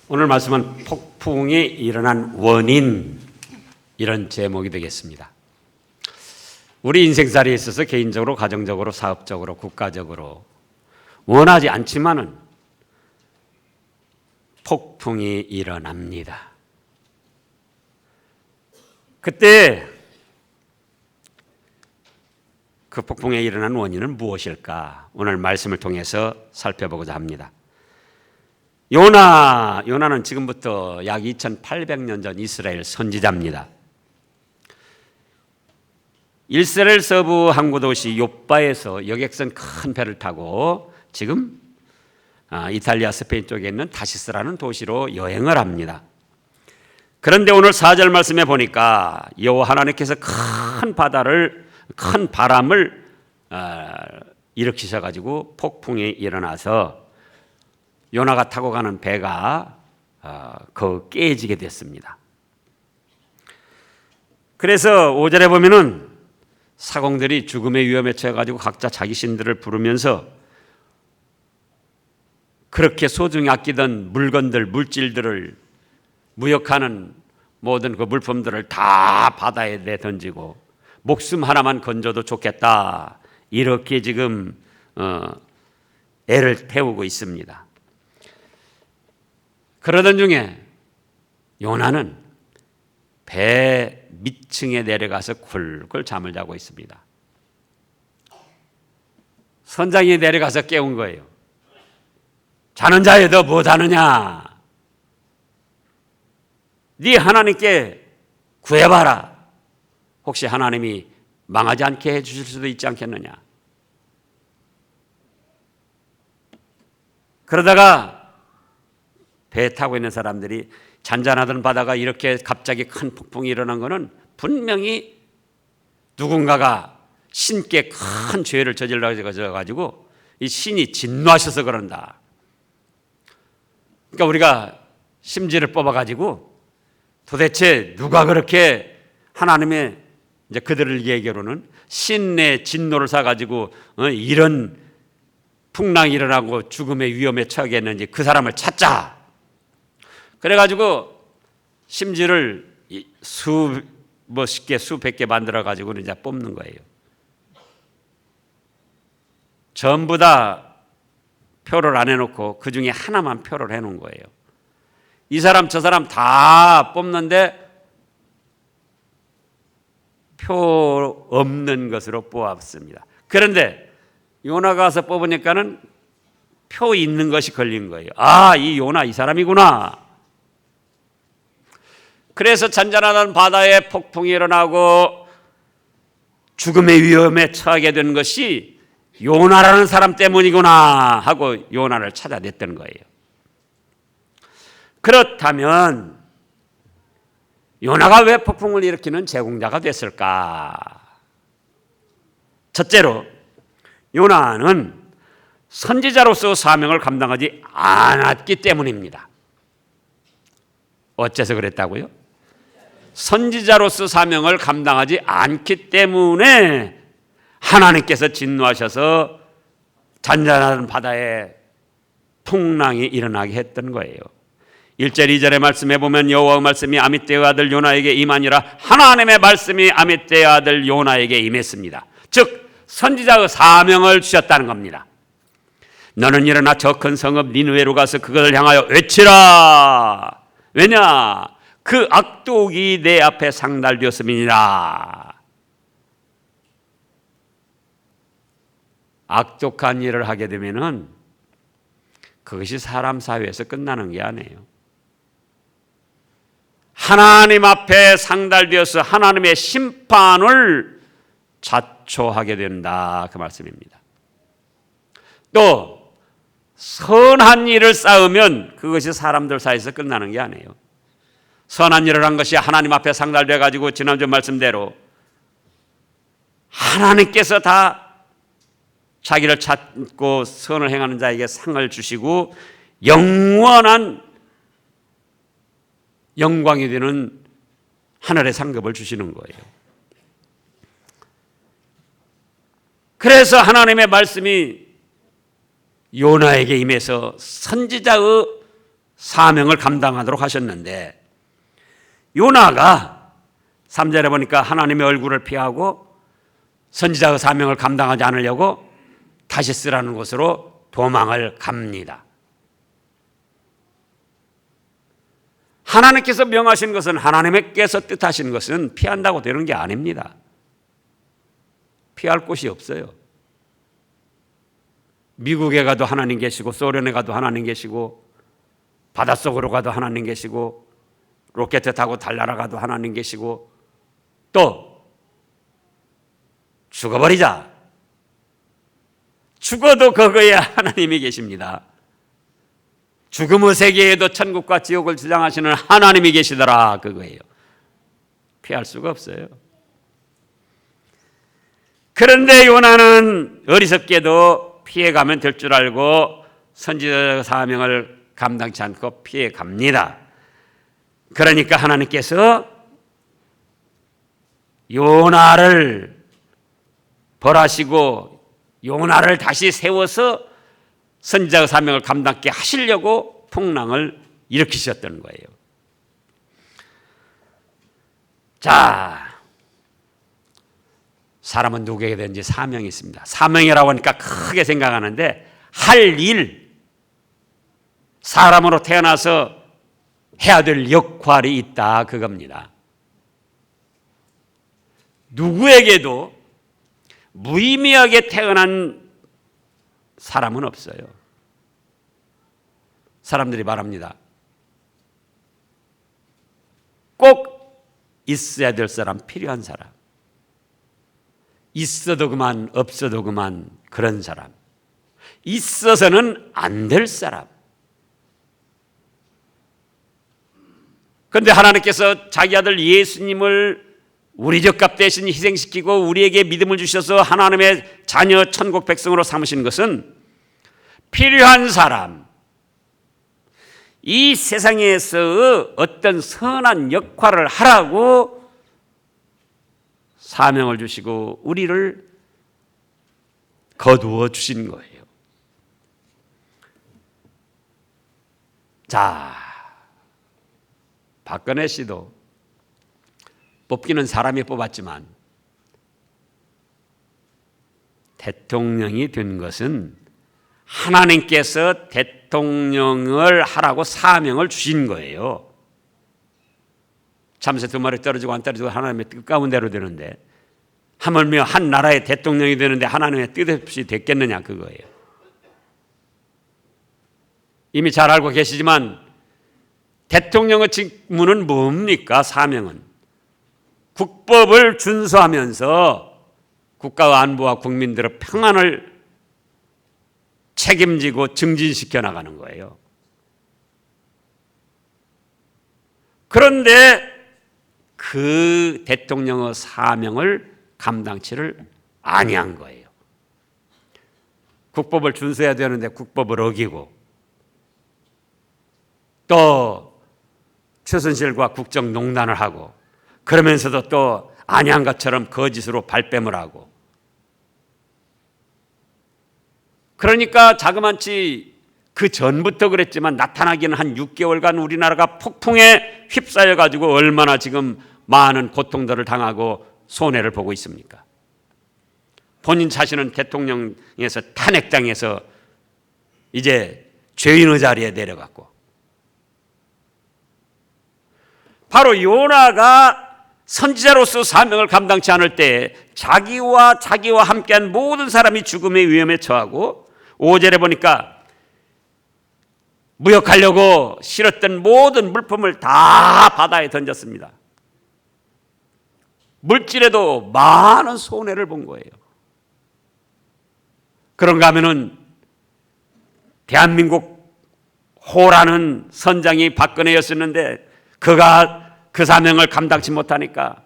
오늘 말씀은 폭풍이 일어난 원인, 이런 제목이 되겠습니다. 우리 인생살이에 있어서 개인적으로, 가정적으로, 사업적으로, 국가적으로 원하지 않지만은 폭풍이 일어납니다. 그때 그 폭풍에 일어난 원인은 무엇일까? 오늘 말씀을 통해서 살펴보고자 합니다. 요나는 지금부터 약 2800년 전 이스라엘 선지자입니다. 이스라엘 서부 항구 도시 요빠에서 여객선 큰 배를 타고 지금 이탈리아 스페인 쪽에 있는 다시스라는 도시로 여행을 합니다. 그런데 오늘 4절 말씀에 보니까 여호와 하나님께서 큰 바람을 일으키셔가지고 폭풍이 일어나서 요나가 타고 가는 배가 깨지게 됐습니다. 그래서 5절에 보면은 사공들이 죽음의 위험에 처해가지고 각자 자기 신들을 부르면서 그렇게 소중히 아끼던 물건들, 물질들을 무역하는 모든 그 물품들을 다 바다에 내던지고 목숨 하나만 건져도 좋겠다, 이렇게 지금 애를 태우고 있습니다. 그러던 중에 요나는 배 밑층에 내려가서 굴굴 잠을 자고 있습니다. 선장이 내려가서 깨운 거예요. 자는 자여 너 뭐 자느냐? 네 하나님께 구해봐라. 혹시 하나님이 망하지 않게 해주실 수도 있지 않겠느냐? 그러다가 배 타고 있는 사람들이 잔잔하던 바다가 이렇게 갑자기 큰 폭풍이 일어난 것은 분명히 누군가가 신께 큰 죄를 저질러가지고 이 신이 진노하셔서 그런다. 그러니까 우리가 심지를 뽑아가지고 도대체 누가 그렇게 하나님의, 이제 그들을 얘기로는 신의 진노를 사가지고 이런 풍랑이 일어나고 죽음의 위험에 처하게 했는지 그 사람을 찾자. 그래가지고 심지를 수십 개, 수백 개 만들어가지고 이제 뽑는 거예요. 전부 다 표를 안 해놓고 그 중에 하나만 표를 해놓은 거예요. 이 사람 저 사람 다 뽑는데 표 없는 것으로 뽑았습니다. 그런데 요나가 와서 뽑으니까는 표 있는 것이 걸린 거예요. 이 요나 이 사람이구나. 그래서 잔잔하던 바다에 폭풍이 일어나고 죽음의 위험에 처하게 된 것이 요나라는 사람 때문이구나 하고 요나를 찾아냈던 거예요. 그렇다면 요나가 왜 폭풍을 일으키는 제공자가 됐을까? 첫째로 요나는 선지자로서 사명을 감당하지 않았기 때문입니다. 어째서 그랬다고요? 선지자로서 사명을 감당하지 않기 때문에 하나님께서 진노하셔서 잔잔한 바다에 풍랑이 일어나게 했던 거예요. 1절 2절의 말씀에 보면 여호와의 말씀이 아미떼의 아들 요나에게 임하니라. 하나님의 말씀이 아미떼의 아들 요나에게 임했습니다. 즉 선지자의 사명을 주셨다는 겁니다. 너는 일어나 저 큰 성읍 니느웨로 가서 그것을 향하여 외치라. 왜냐? 그 악독이 내 앞에 상달되었음이니라. 악독한 일을 하게 되면은 그것이 사람 사회에서 끝나는 게 아니에요. 하나님 앞에 상달되어서 하나님의 심판을 자초하게 된다, 그 말씀입니다. 또 선한 일을 쌓으면 그것이 사람들 사이에서 끝나는 게 아니에요. 선한 일을 한 것이 하나님 앞에 상달돼 가지고 지난주 말씀대로 하나님께서 다 자기를 찾고 선을 행하는 자에게 상을 주시고 영원한 영광이 되는 하늘의 상급을 주시는 거예요. 그래서 하나님의 말씀이 요나에게 임해서 선지자의 사명을 감당하도록 하셨는데 요나가 3절에 보니까 하나님의 얼굴을 피하고 선지자의 사명을 감당하지 않으려고 다시스라는 곳으로 도망을 갑니다. 하나님께서 명하신 것은, 하나님께서 뜻하신 것은 피한다고 되는 게 아닙니다. 피할 곳이 없어요. 미국에 가도 하나님 계시고, 소련에 가도 하나님 계시고, 바닷속으로 가도 하나님 계시고, 로켓 타고 달나라 가도 하나님 계시고, 또 죽어버리자, 죽어도 거기에 하나님이 계십니다. 죽음의 세계에도 천국과 지옥을 주장하시는 하나님이 계시더라, 그거예요. 피할 수가 없어요. 그런데 요나는 어리석게도 피해가면 될 줄 알고 선지자 사명을 감당치 않고 피해갑니다. 그러니까 하나님께서 요나를 벌하시고 요나를 다시 세워서 선지자 사명을 감당케 하시려고 풍랑을 일으키셨던 거예요. 자, 사람은 누구에게든지 사명이 있습니다. 사명이라고 하니까 크게 생각하는데 할 일, 사람으로 태어나서 해야 될 역할이 있다, 그겁니다. 누구에게도 무의미하게 태어난 사람은 없어요. 사람들이 말합니다. 꼭 있어야 될 사람, 필요한 사람. 있어도 그만, 없어도 그만, 그런 사람. 있어서는 안 될 사람. 그런데 하나님께서 자기 아들 예수님을 우리 죗값 대신 희생시키고 우리에게 믿음을 주셔서 하나님의 자녀 천국 백성으로 삼으신 것은 필요한 사람, 이 세상에서 어떤 선한 역할을 하라고 사명을 주시고 우리를 거두어 주신 거예요. 자, 박근혜 씨도 뽑기는 사람이 뽑았지만 대통령이 된 것은 하나님께서 대통령을 하라고 사명을 주신 거예요. 참새 두 마리 떨어지고 안 떨어지고 하나님의 뜻 가운데로 되는데 하물며 한 나라의 대통령이 되는데 하나님의 뜻 없이 됐겠느냐, 그거예요. 이미 잘 알고 계시지만 대통령의 직무는 뭡니까? 사명은 국법을 준수하면서 국가의 안보와 국민들의 평안을 책임지고 증진시켜 나가는 거예요. 그런데 그 대통령의 사명을 감당치를 아니한 거예요. 국법을 준수해야 되는데 국법을 어기고 또 최순실과 국정농단을 하고 그러면서도 또 아니한 것처럼 거짓으로 발뺌을 하고, 그러니까 자그만치 그 전부터 그랬지만 나타나기는 한 6개월간 우리나라가 폭풍에 휩싸여 가지고 얼마나 지금 많은 고통들을 당하고 손해를 보고 있습니까? 본인 자신은 대통령에서 탄핵당해서 이제 죄인의 자리에 내려갔고, 바로 요나가 선지자로서 사명을 감당치 않을 때 자기와 함께한 모든 사람이 죽음의 위험에 처하고, 5절에 보니까 무역하려고 실었던 모든 물품을 다 바다에 던졌습니다. 물질에도 많은 손해를 본 거예요. 그런가 하면은 대한민국 호라는 선장이 박근혜였었는데 그가 그 사명을 감당치 못하니까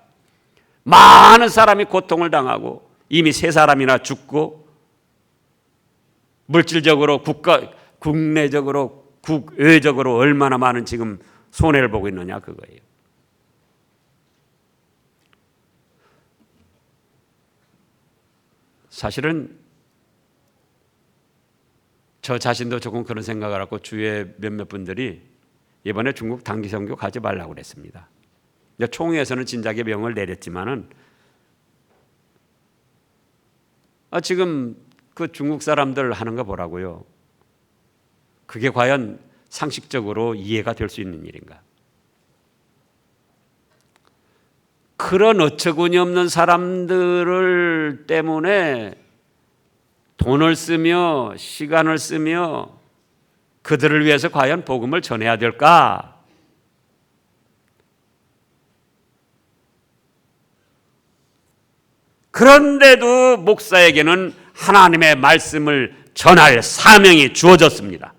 많은 사람이 고통을 당하고 이미 3사람이나 죽고 물질적으로 국내적으로 국외적으로 얼마나 많은 지금 손해를 보고 있느냐, 그거예요. 사실은 저 자신도 조금 그런 생각을 하고 주위에 몇몇 분들이 이번에 중국 단기 선교 가지 말라고 그랬습니다. 총회에서는 진작에 명을 내렸지만은 지금 그 중국 사람들 하는 거 보라고요. 그게 과연 상식적으로 이해가 될 수 있는 일인가? 그런 어처구니 없는 사람들을 때문에 돈을 쓰며 시간을 쓰며 그들을 위해서 과연 복음을 전해야 될까? 그런데도 목사에게는 하나님의 말씀을 전할 사명이 주어졌습니다.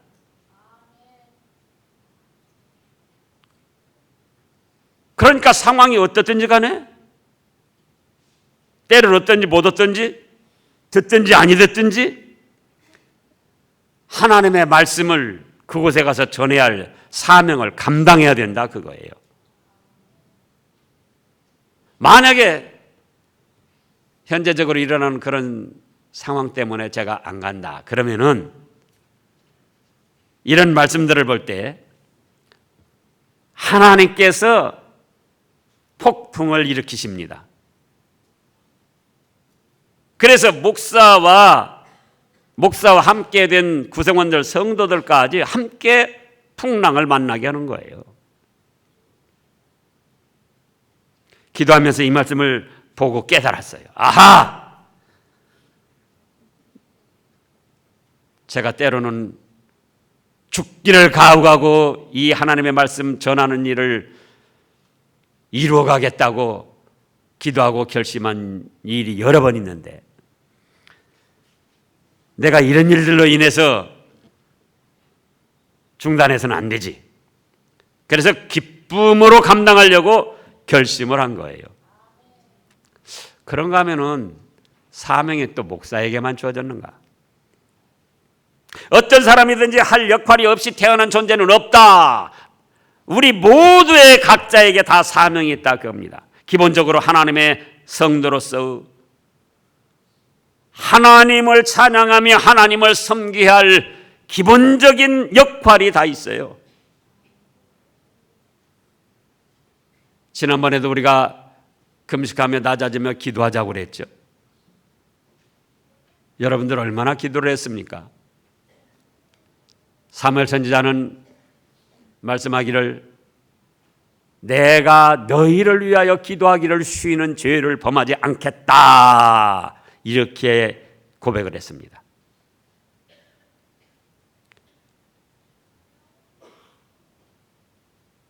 그러니까 상황이 어떻든지 간에, 때를 얻든지 못 얻든지, 듣든지 아니 듣든지 하나님의 말씀을 그곳에 가서 전해야 할 사명을 감당해야 된다, 그거예요. 만약에 현재적으로 일어나는 그런 상황 때문에 제가 안 간다 그러면은 이런 말씀들을 볼 때 하나님께서 폭풍을 일으키십니다. 그래서 목사와 함께 된 구성원들, 성도들까지 함께 풍랑을 만나게 하는 거예요. 기도하면서 이 말씀을 보고 깨달았어요. 아하! 제가 때로는 죽기를 가혹하고 이 하나님의 말씀 전하는 일을 이루어 가겠다고 기도하고 결심한 일이 여러 번 있는데 내가 이런 일들로 인해서 중단해서는 안 되지. 그래서 기쁨으로 감당하려고 결심을 한 거예요. 그런가 하면은 사명이 또 목사에게만 주어졌는가? 어떤 사람이든지 할 역할이 없이 태어난 존재는 없다. 우리 모두의 각자에게 다 사명이 있다 그겁니다. 기본적으로 하나님의 성도로서 하나님을 찬양하며 하나님을 섬겨야 할 기본적인 역할이 다 있어요. 지난번에도 우리가 금식하며 낮아지며 기도하자고 그랬죠. 여러분들 얼마나 기도를 했습니까? 사무엘 선지자는 말씀하기를 내가 너희를 위하여 기도하기를 쉬는 죄를 범하지 않겠다 이렇게 고백을 했습니다.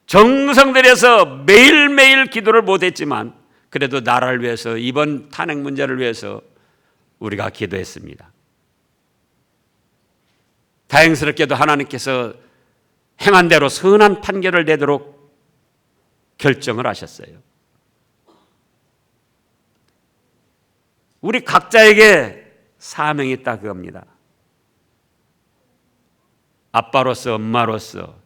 정성 들여서 매일매일 기도를 못했지만 그래도 나라를 위해서 이번 탄핵 문제를 위해서 우리가 기도했습니다. 다행스럽게도 하나님께서 행한 대로 선한 판결을 내도록 결정을 하셨어요. 우리 각자에게 사명이 있다 그겁니다. 아빠로서, 엄마로서,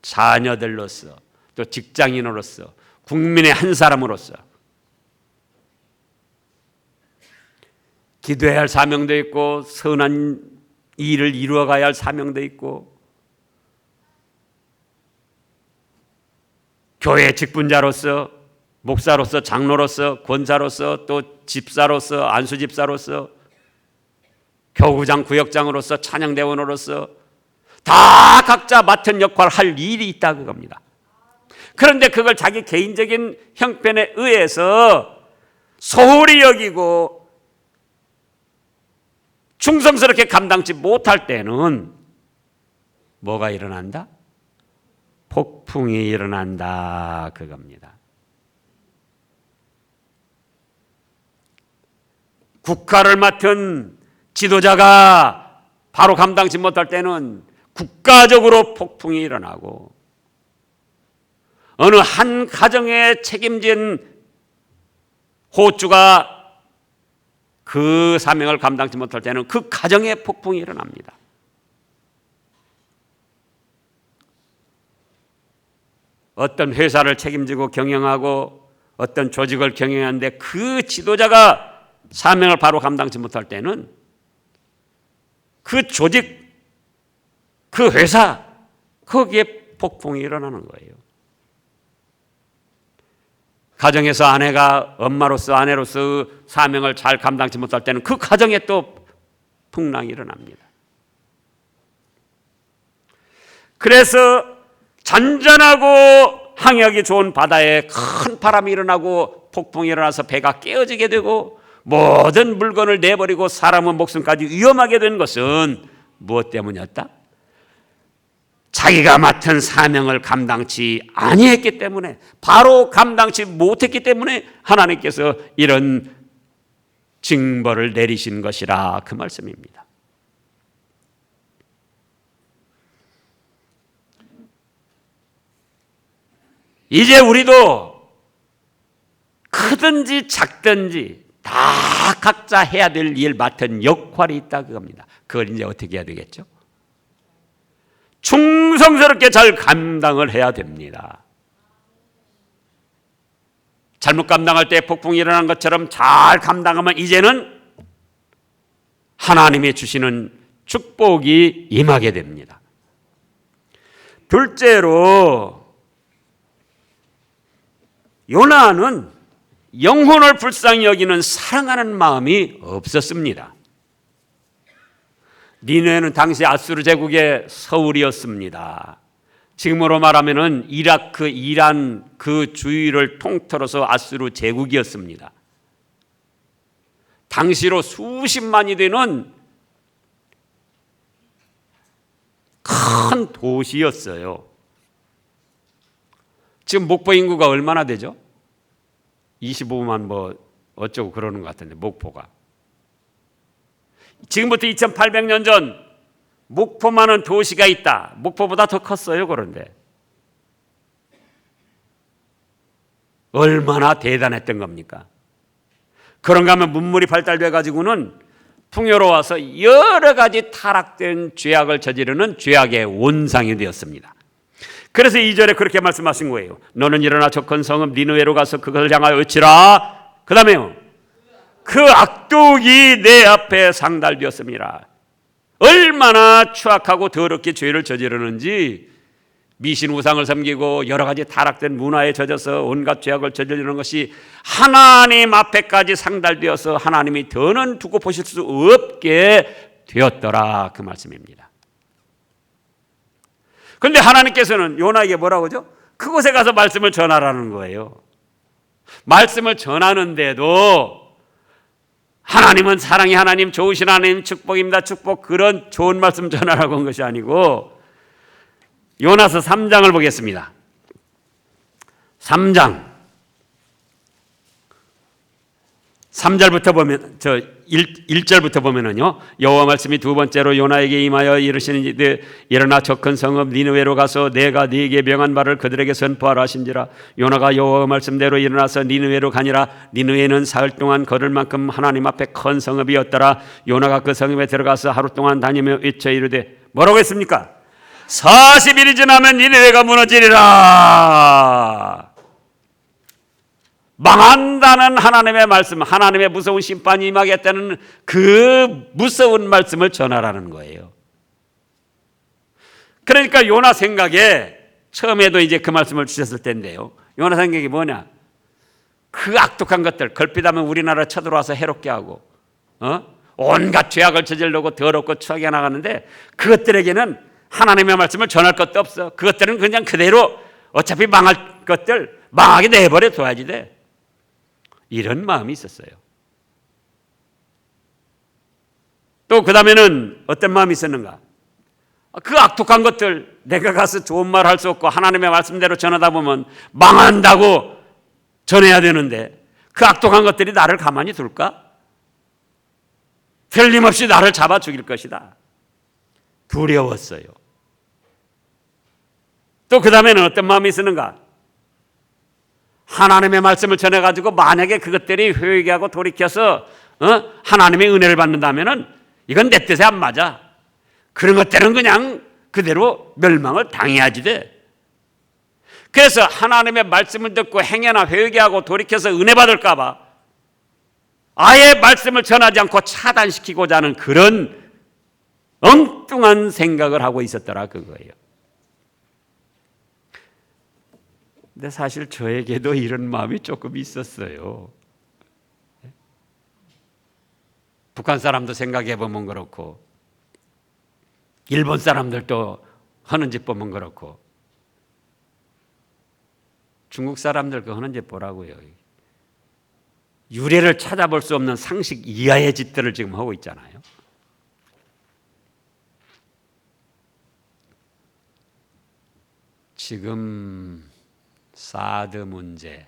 자녀들로서, 또 직장인으로서, 국민의 한 사람으로서 기도해야 할 사명도 있고 선한 일을 이루어가야 할 사명도 있고 교회 직분자로서 목사로서 장로로서 권사로서 또 집사로서 안수집사로서 교구장 구역장으로서 찬양대원으로서 다 각자 맡은 역할 할 일이 있다 그겁니다. 그런데 그걸 자기 개인적인 형편에 의해서 소홀히 여기고 충성스럽게 감당치 못할 때는 뭐가 일어난다? 폭풍이 일어난다 그겁니다. 국가를 맡은 지도자가 바로 감당치 못할 때는 국가적으로 폭풍이 일어나고 어느 한 가정에 책임진 호주가 그 사명을 감당치 못할 때는 그 가정에 폭풍이 일어납니다. 어떤 회사를 책임지고 경영하고 어떤 조직을 경영하는데 그 지도자가 사명을 바로 감당치 못할 때는 그 조직, 그 회사, 거기에 폭풍이 일어나는 거예요. 가정에서 아내가 엄마로서 아내로서 사명을 잘 감당치 못할 때는 그 가정에 또 풍랑이 일어납니다. 그래서 잔잔하고 항해하기 좋은 바다에 큰 바람이 일어나고 폭풍이 일어나서 배가 깨어지게 되고 모든 물건을 내버리고 사람의 목숨까지 위험하게 된 것은 무엇 때문이었다? 자기가 맡은 사명을 감당치 아니했기 때문에, 바로 감당치 못했기 때문에 하나님께서 이런 징벌을 내리신 것이라 그 말씀입니다. 이제 우리도 크든지 작든지 다 각자 해야 될 일 맡은 역할이 있다 그겁니다. 그걸 이제 어떻게 해야 되겠죠? 충성스럽게 잘 감당을 해야 됩니다. 잘못 감당할 때 폭풍이 일어난 것처럼 잘 감당하면 이제는 하나님이 주시는 축복이 임하게 됩니다. 둘째로, 요나는 영혼을 불쌍히 여기는 사랑하는 마음이 없었습니다. 니느웨는 당시 아수르 제국의 서울이었습니다. 지금으로 말하면은 이라크, 이란 그 주위를 통틀어서 아수르 제국이었습니다. 당시로 수십만이 되는 큰 도시였어요. 지금 목포 인구가 얼마나 되죠? 25만 뭐 어쩌고 그러는 것 같은데, 목포가. 지금부터 2800년 전 목포만한 도시가 있다. 목포보다 더 컸어요. 그런데 얼마나 대단했던 겁니까? 그런가 하면 문물이 발달돼 가지고는 풍요로워서 여러 가지 타락된 죄악을 저지르는 죄악의 원상이 되었습니다. 그래서 2절에 그렇게 말씀하신 거예요. 너는 일어나 저 큰 성읍 니느웨로 가서 그것을 향하여 외치라. 그 다음에요, 그 악독이 내 앞에 상달되었습니다. 얼마나 추악하고 더럽게 죄를 저지르는지, 미신 우상을 섬기고 여러 가지 타락된 문화에 젖어서 온갖 죄악을 저지르는 것이 하나님 앞에까지 상달되어서 하나님이 더는 두고 보실 수 없게 되었더라 그 말씀입니다. 그런데 하나님께서는 요나에게 뭐라고 하죠? 그곳에 가서 말씀을 전하라는 거예요. 말씀을 전하는데도 하나님은 사랑의 하나님, 좋으신 하나님, 축복입니다, 축복, 그런 좋은 말씀 전하라고 한 것이 아니고, 요나서 3장을 보겠습니다. 3장 3절부터 보면, 1절부터 보면은요, 여호와 말씀이 두 번째로 요나에게 임하여 이르시니 일어나 저 큰 성읍 니느웨로 가서 내가 네게 명한 바를 그들에게 선포하라 하신지라. 요나가 여호와 말씀대로 일어나서 니느웨로 가니라. 니느웨는 사흘 동안 걸을 만큼 하나님 앞에 큰 성읍이었더라. 요나가 그 성읍에 들어가서 하루 동안 다니며 외쳐 이르되, 뭐라고 했습니까? 40일이 지나면 니느웨가 무너지리라. 망한다는 하나님의 말씀, 하나님의 무서운 심판이 임하겠다는 그 무서운 말씀을 전하라는 거예요. 그러니까 요나 생각에, 처음에도 이제 그 말씀을 주셨을 텐데요, 요나 생각이 뭐냐? 그 악독한 것들, 걸핏하면 우리나라 쳐들어와서 해롭게 하고 온갖 죄악을 저지르고 더럽고 추하게 나가는데, 그것들에게는 하나님의 말씀을 전할 것도 없어. 그것들은 그냥 그대로 어차피 망할 것들 망하게 내버려 둬야지 돼. 이런 마음이 있었어요. 또 그 다음에는 어떤 마음이 있었는가? 그 악독한 것들 내가 가서 좋은 말 할 수 없고 하나님의 말씀대로 전하다 보면 망한다고 전해야 되는데, 그 악독한 것들이 나를 가만히 둘까? 틀림없이 나를 잡아 죽일 것이다. 두려웠어요. 또 그 다음에는 어떤 마음이 있었는가? 하나님의 말씀을 전해가지고 만약에 그것들이 회개하고 돌이켜서 하나님의 은혜를 받는다면은 이건 내 뜻에 안 맞아. 그런 것들은 그냥 그대로 멸망을 당해야지 돼. 그래서 하나님의 말씀을 듣고 행여나 회개하고 돌이켜서 은혜 받을까 봐 아예 말씀을 전하지 않고 차단시키고자 하는 그런 엉뚱한 생각을 하고 있었더라 그거예요. 근데 사실 저에게도 이런 마음이 조금 있었어요. 북한 사람도 생각해 보면 그렇고, 일본 사람들도 하는 짓 보면 그렇고, 중국 사람들 그 하는 짓 보라고요. 유래를 찾아볼 수 없는 상식 이하의 짓들을 지금 하고 있잖아요. 지금 사드 문제,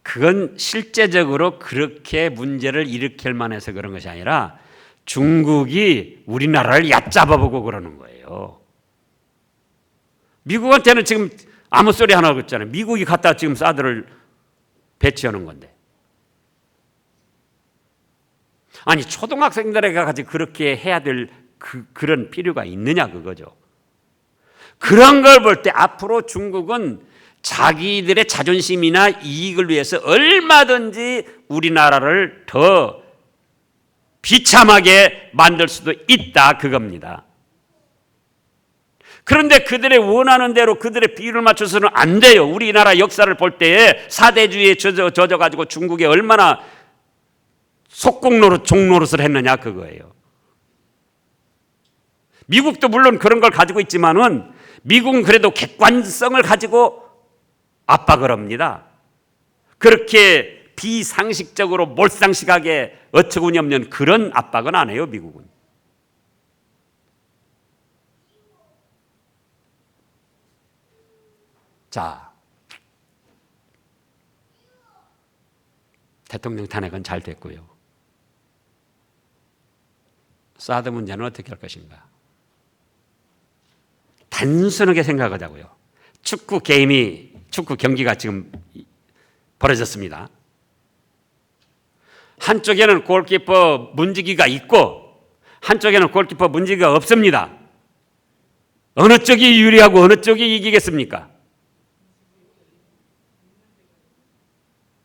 그건 실제적으로 그렇게 문제를 일으킬 만해서 그런 것이 아니라 중국이 우리나라를 얕잡아보고 그러는 거예요. 미국한테는 지금 아무 소리 하나 없잖아요. 미국이 갖다 지금 사드를 배치하는 건데. 아니, 초등학생들에게 가지 그렇게 해야 될 그런 필요가 있느냐 그거죠. 그런 걸 볼 때 앞으로 중국은 자기들의 자존심이나 이익을 위해서 얼마든지 우리나라를 더 비참하게 만들 수도 있다 그겁니다. 그런데 그들의 원하는 대로 그들의 비율을 맞춰서는 안 돼요. 우리나라 역사를 볼 때에 사대주의에 젖어가지고 중국에 얼마나 속국노릇 종노릇을 했느냐 그거예요. 미국도 물론 그런 걸 가지고 있지만은 미국은 그래도 객관성을 가지고 압박을 합니다. 그렇게 비상식적으로 몰상식하게 어처구니 없는 그런 압박은 안 해요, 미국은. 자, 대통령 탄핵은 잘 됐고요. 사드 문제는 어떻게 할 것인가? 단순하게 생각하자고요. 축구 경기가 지금 벌어졌습니다. 한쪽에는 골키퍼 문지기가 있고 한쪽에는 골키퍼 문지기가 없습니다. 어느 쪽이 유리하고 어느 쪽이 이기겠습니까?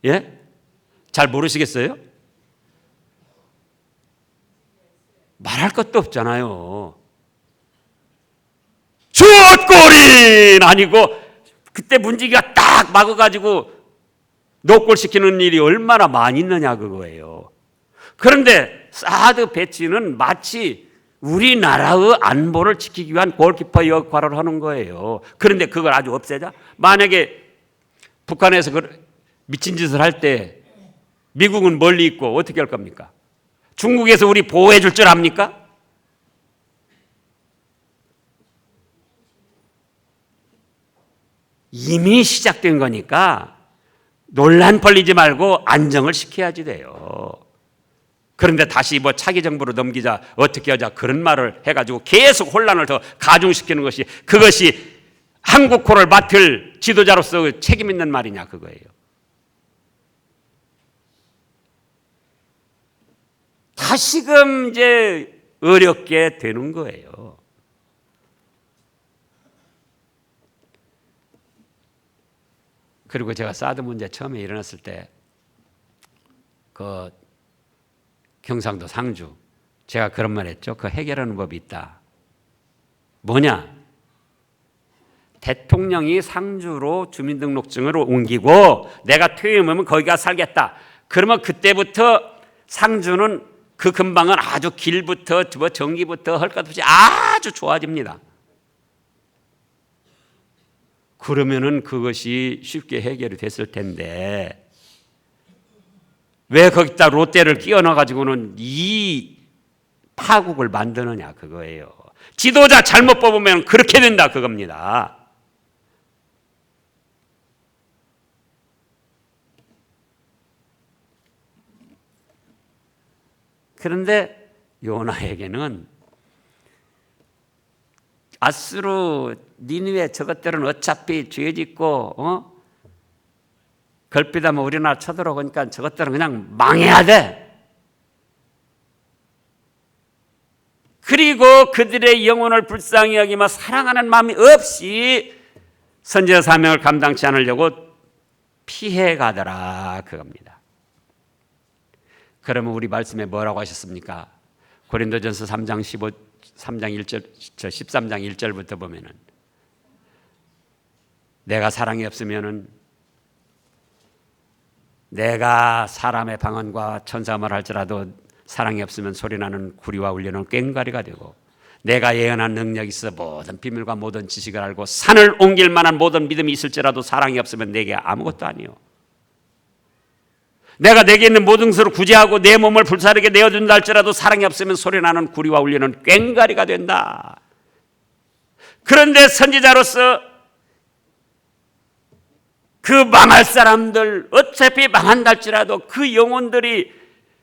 예? 잘 모르시겠어요? 말할 것도 없잖아요. 슛골인 아니고 그때 문지기가 딱 막아가지고 노골시키는 일이 얼마나 많이 있느냐 그거예요. 그런데 사드 배치는 마치 우리나라의 안보를 지키기 위한 골키퍼 역할을 하는 거예요. 그런데 그걸 아주 없애자? 만약에 북한에서 미친 짓을 할 때 미국은 멀리 있고 어떻게 할 겁니까? 중국에서 우리 보호해 줄 줄 압니까? 이미 시작된 거니까 논란 벌리지 말고 안정을 시켜야지 돼요. 그런데 다시 뭐 차기 정부로 넘기자 어떻게 하자 그런 말을 해가지고 계속 혼란을 더 가중시키는 것이 그것이 한국호를 맡을 지도자로서 책임 있는 말이냐 그거예요. 다시금 이제 어렵게 되는 거예요. 그리고 제가 사드 문제 처음에 일어났을 때 그 경상도 상주 제가 그런 말 했죠. 그 해결하는 법이 있다. 뭐냐? 대통령이 상주로 주민등록증을 옮기고 내가 퇴임하면 거기가 살겠다. 그러면 그때부터 상주는 그 근방은 아주 길부터 전기부터 할 것 없이 아주 좋아집니다. 그러면은 그것이 쉽게 해결이 됐을 텐데 왜 거기다 롯데를 끼워 넣어가지고는 이 파국을 만드느냐 그거예요. 지도자 잘못 뽑으면 그렇게 된다 그겁니다. 그런데 요나에게는 아수르 니느웨 저것들은 어차피 죄 짓고 걸핏하면 우리나라 쳐들어오니까 저것들은 그냥 망해야 돼. 그리고 그들의 영혼을 불쌍히 여기며 사랑하는 마음이 없이 선지자 사명을 감당치 않으려고 피해가더라 그겁니다. 그러면 우리 말씀에 뭐라고 하셨습니까? 고린도전서 3장 1절 13장 1절부터 보면은 내가 사랑이 없으면은 내가 사람의 방언과 천사말 할지라도 사랑이 없으면 소리나는 구리와 울리는 꽹과리가 되고, 내가 예언한 능력이 있어 모든 비밀과 모든 지식을 알고 산을 옮길 만한 모든 믿음이 있을지라도 사랑이 없으면 내게 아무것도 아니요. 내가 내게 있는 모든 것을 구제하고 내 몸을 불사르게 내어준다 할지라도 사랑이 없으면 소리나는 구리와 울리는 꽹과리가 된다. 그런데 선지자로서 그 망할 사람들, 어차피 망한다 할지라도 그 영혼들이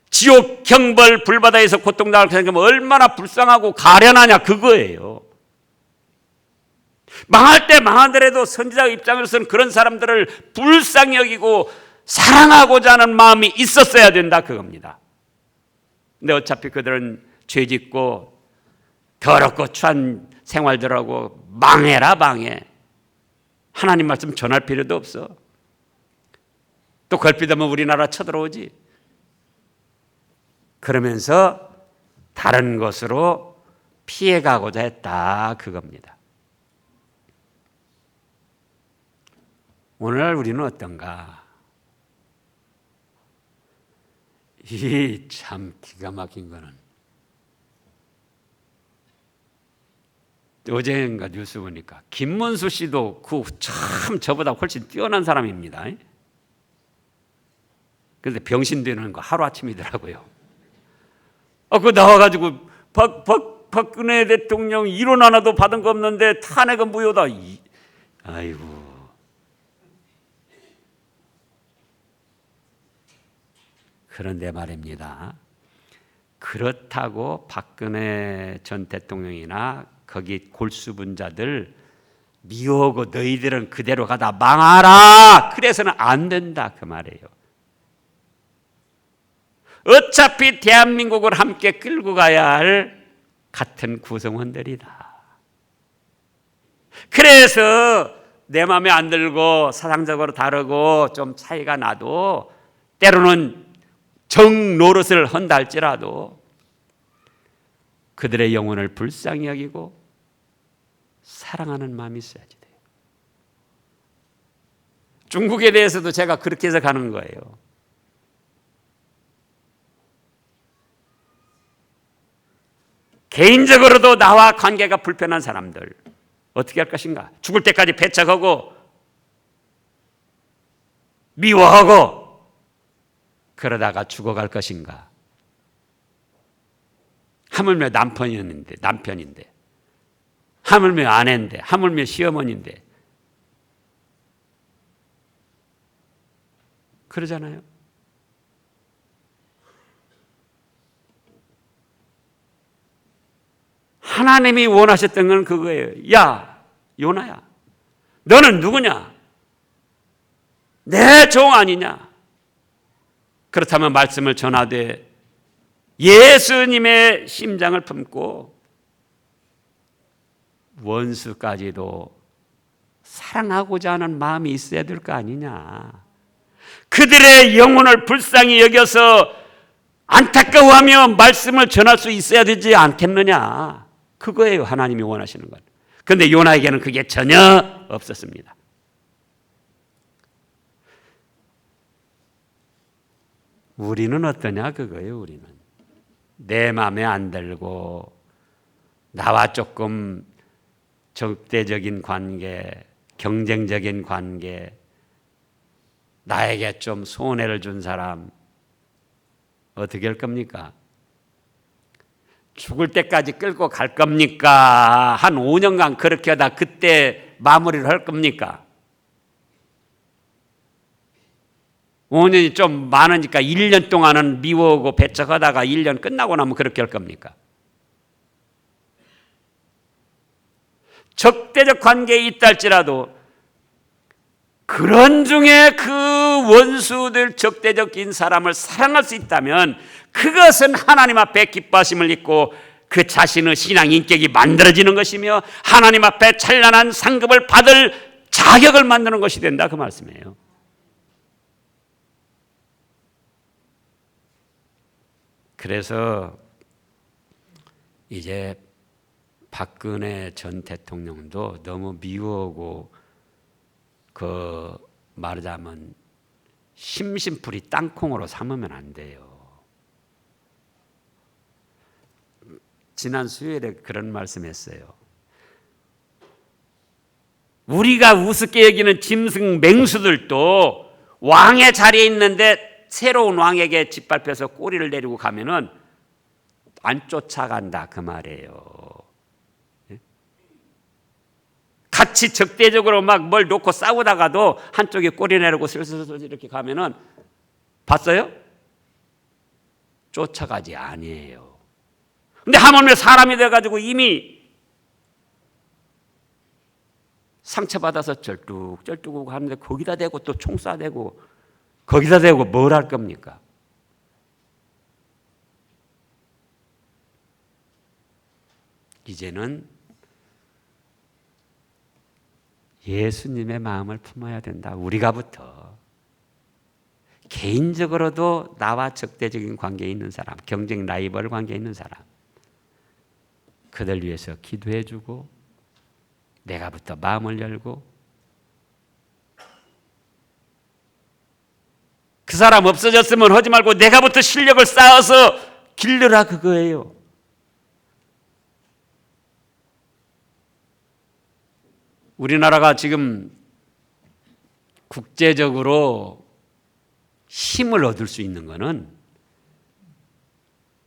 지옥 경벌 불바다에서 고통당할 생각하면 얼마나 불쌍하고 가련하냐, 그거예요. 망할 때 망하더라도 선지자 입장에서는 그런 사람들을 불쌍히 여기고 사랑하고자 하는 마음이 있었어야 된다, 그겁니다. 근데 어차피 그들은 죄짓고 더럽고 추한 생활들하고 망해라 망해. 하나님 말씀 전할 필요도 없어. 또 걸핏하면 우리나라 쳐들어오지. 그러면서 다른 것으로 피해가고자 했다, 그겁니다. 오늘 우리는 어떤가? 이 참 기가 막힌 거는, 어제인가 뉴스 보니까 김문수 씨도 그 참 저보다 훨씬 뛰어난 사람입니다. 그런데 병신 되는 거 하루아침이더라고요. 그거 나와가지고 박근혜 대통령 이론 하나도 받은 거 없는데 탄핵은 무효다. 아이고. 그런데 말입니다. 그렇다고 박근혜 전 대통령이나 거기 골수분자들 미워하고 너희들은 그대로 가다 망하라, 그래서는 안 된다, 그 말이에요. 어차피 대한민국을 함께 끌고 가야 할 같은 구성원들이다. 그래서 내 마음에 안 들고 사상적으로 다르고 좀 차이가 나도 때로는 정 노릇을 한다 할지라도 그들의 영혼을 불쌍히 여기고 사랑하는 마음이 있어야지 돼요. 중국에 대해서도 제가 그렇게 해서 가는 거예요. 개인적으로도 나와 관계가 불편한 사람들 어떻게 할 것인가? 죽을 때까지 배척하고 미워하고 그러다가 죽어갈 것인가? 하물며 남편인데, 하물며 아내인데, 하물며 시어머니인데, 그러잖아요. 하나님이 원하셨던 건 그거예요. 야, 요나야, 너는 누구냐? 내 종 아니냐? 그렇다면 말씀을 전하되 예수님의 심장을 품고 원수까지도 사랑하고자 하는 마음이 있어야 될 거 아니냐. 그들의 영혼을 불쌍히 여겨서 안타까워하며 말씀을 전할 수 있어야 되지 않겠느냐. 그거예요, 하나님이 원하시는 것. 그런데 요나에게는 그게 전혀 없었습니다. 우리는 어떠냐, 그거예요. 우리는 내 마음에 안 들고 나와 조금 적대적인 관계, 경쟁적인 관계, 나에게 좀 손해를 준 사람 어떻게 할 겁니까? 죽을 때까지 끌고 갈 겁니까? 한 5년간 그렇게 하다 그때 마무리를 할 겁니까? 5년이 좀 많으니까 1년 동안은 미워하고 배척하다가 1년 끝나고 나면 그렇게 할 겁니까? 적대적 관계에 있다 할지라도 그런 중에 그 원수들 적대적인 사람을 사랑할 수 있다면 그것은 하나님 앞에 기뻐하심을 입고 그 자신의 신앙 인격이 만들어지는 것이며 하나님 앞에 찬란한 상급을 받을 자격을 만드는 것이 된다, 그 말씀이에요. 그래서 이제 박근혜 전 대통령도 너무 미워하고 말하자면 심심풀이 땅콩으로 삼으면 안 돼요. 지난 수요일에 그런 말씀했어요. 우리가 우습게 여기는 짐승 맹수들도 왕의 자리에 있는데 새로운 왕에게 짓밟혀서 꼬리를 내리고 가면은 안 쫓아간다 그 말이에요. 같이 적대적으로 막 뭘 놓고 싸우다가도 한쪽에 꼬리 내리고 슬슬슬 이렇게 가면은 봤어요? 쫓아가지 아니에요. 근데 하물며 사람이 돼가지고 이미 상처받아서 쩔뚝쩔뚝 하는데 거기다 대고 또 총 쏴대고 거기다 대고 뭘 할 겁니까? 이제는 예수님의 마음을 품어야 된다. 우리가부터 개인적으로도 나와 적대적인 관계에 있는 사람, 경쟁 라이벌 관계에 있는 사람, 그들 위해서 기도해주고 내가부터 마음을 열고 그 사람 없어졌으면 하지 말고 내가부터 실력을 쌓아서 길러라 그거예요. 우리나라가 지금 국제적으로 힘을 얻을 수 있는 것은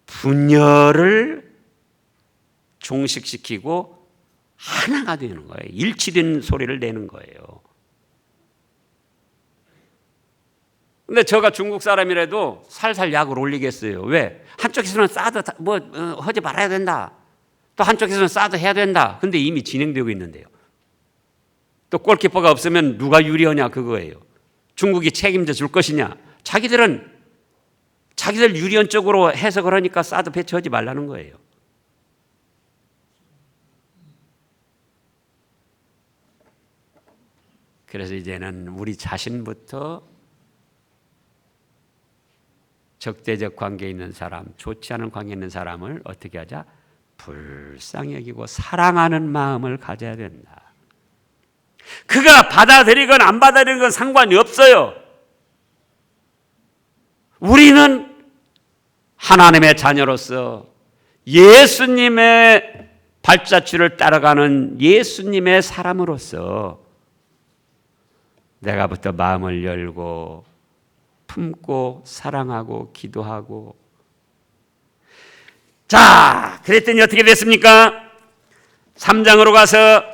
분열을 종식시키고 하나가 되는 거예요. 일치된 소리를 내는 거예요. 근데 저가 중국 사람이라도 살살 약을 올리겠어요. 왜? 한쪽에서는 싸도 하지 말아야 된다. 또 한쪽에서는 싸도 해야 된다. 근데 이미 진행되고 있는데요. 또 골키퍼가 없으면 누가 유리하냐 그거예요. 중국이 책임져 줄 것이냐. 자기들 유리한 쪽으로 해석을 하니까 싸도 배치하지 말라는 거예요. 그래서 이제는 우리 자신부터 적대적 관계에 있는 사람, 좋지 않은 관계에 있는 사람을 어떻게 하자? 불쌍히 여기고 사랑하는 마음을 가져야 된다. 그가 받아들이건 안 받아들이건 상관이 없어요. 우리는 하나님의 자녀로서 예수님의 발자취를 따라가는 예수님의 사람으로서 내가부터 마음을 열고 품고 사랑하고 기도하고. 자, 그랬더니 어떻게 됐습니까? 3장으로 가서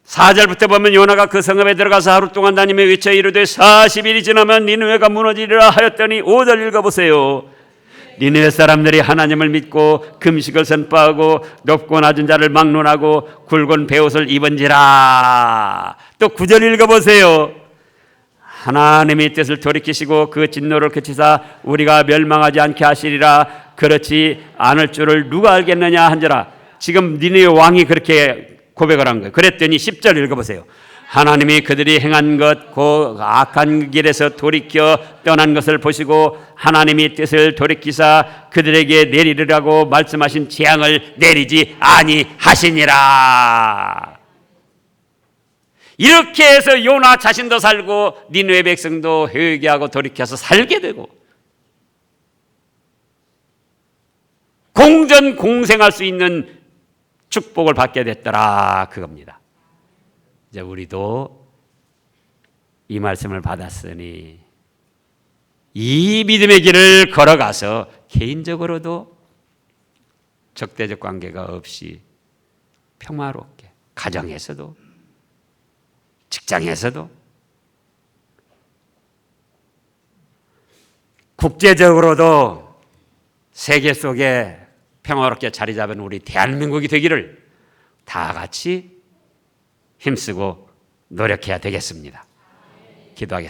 4절부터 보면 요나가 그 성읍에 들어가서 하루 동안 다니며 외쳐 이르되 40일이 지나면 니느웨가 무너지리라 하였더니 5절 읽어보세요. 니느웨 사람들이 하나님을 믿고 금식을 선포하고 높고 낮은 자를 막론하고 굵은 베옷을 입은지라. 또 9절 읽어보세요. 하나님의 뜻을 돌이키시고 그 진노를 그치사 우리가 멸망하지 않게 하시리라. 그렇지 않을 줄을 누가 알겠느냐 한지라. 지금 니느웨 왕이 그렇게 고백을 한 거예요. 그랬더니 10절 읽어보세요. 하나님이 그들이 행한 것, 그 악한 길에서 돌이켜 떠난 것을 보시고 하나님이 뜻을 돌이키사 그들에게 내리라고 말씀하신 재앙을 내리지 아니하시니라. 이렇게 해서 요나 자신도 살고 니느웨 백성도 회개하고 돌이켜서 살게 되고 공전공생할 수 있는 축복을 받게 됐더라 그겁니다. 이제 우리도 이 말씀을 받았으니 이 믿음의 길을 걸어가서 개인적으로도 적대적 관계가 없이 평화롭게 가정에서도 직장에서도 국제적으로도 세계 속에 평화롭게 자리 잡은 우리 대한민국이 되기를 다 같이 힘쓰고 노력해야 되겠습니다. 기도하겠습니다.